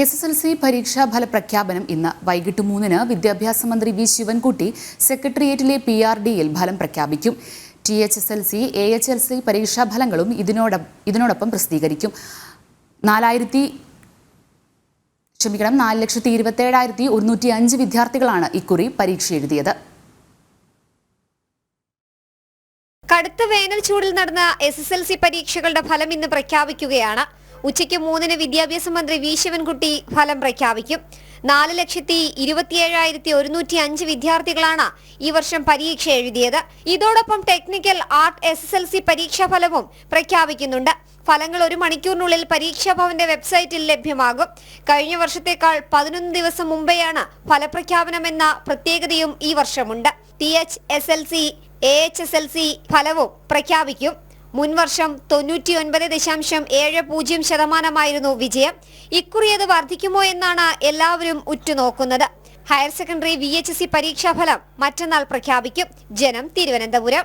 SSLC പരീക്ഷാ ഫല പ്രഖ്യാപനം ഇന്ന് വൈകിട്ട് 3-ന് വിദ്യാഭ്യാസ മന്ത്രി വി ശിവൻകുട്ടി സെക്രട്ടേറിയറ്റിലെ PRDയിൽ ഫലം പ്രഖ്യാപിക്കും. THSLC, AHLC പരീക്ഷാ ഫലങ്ങളും ഇതിനോടൊപ്പം പ്രസിദ്ധീകരിക്കും. 4,27,105 വിദ്യാർത്ഥികളാണ് ഇക്കുറി പരീക്ഷ എഴുതിയത്. കടുത്ത വേനൽ ചൂടിൽ നടന്ന SSLC പരീക്ഷകളുടെ ഫലം ഇന്ന് പ്രഖ്യാപിക്കുകയാണ്. ഉച്ചയ്ക്ക് 3-ന് വിദ്യാഭ്യാസ മന്ത്രി വി ശിവൻകുട്ടി ഫലം പ്രഖ്യാപിക്കും. 4,27,105 വിദ്യാർത്ഥികളാണ് ഈ വർഷം പരീക്ഷ എഴുതിയത്. ഇതോടൊപ്പം ടെക്നിക്കൽ, ആർട്ട്, SSLC പരീക്ഷാ ഫലവും പ്രഖ്യാപിക്കുന്നുണ്ട്. ഫലങ്ങൾ 1 മണിക്കൂറിനുള്ളിൽ പരീക്ഷാ ഭവന്റെ വെബ്സൈറ്റിൽ ലഭ്യമാകും. കഴിഞ്ഞ വർഷത്തേക്കാൾ 11 ദിവസം മുമ്പെയാണ് ഫലപ്രഖ്യാപനമെന്ന പ്രത്യേകതയും ഈ വർഷമുണ്ട്. THSLC, AHSLC ഫലവും പ്രഖ്യാപിക്കും. മുൻവർഷം 99.70% വിജയം. ഇക്കുറി അത് വർദ്ധിക്കുമോ എന്നാണ് എല്ലാവരും ഉറ്റുനോക്കുന്നത്. ഹയർ സെക്കൻഡറി VHSC പരീക്ഷാഫലം മറ്റന്നാൾ പ്രഖ്യാപിക്കും. ജനം, തിരുവനന്തപുരം.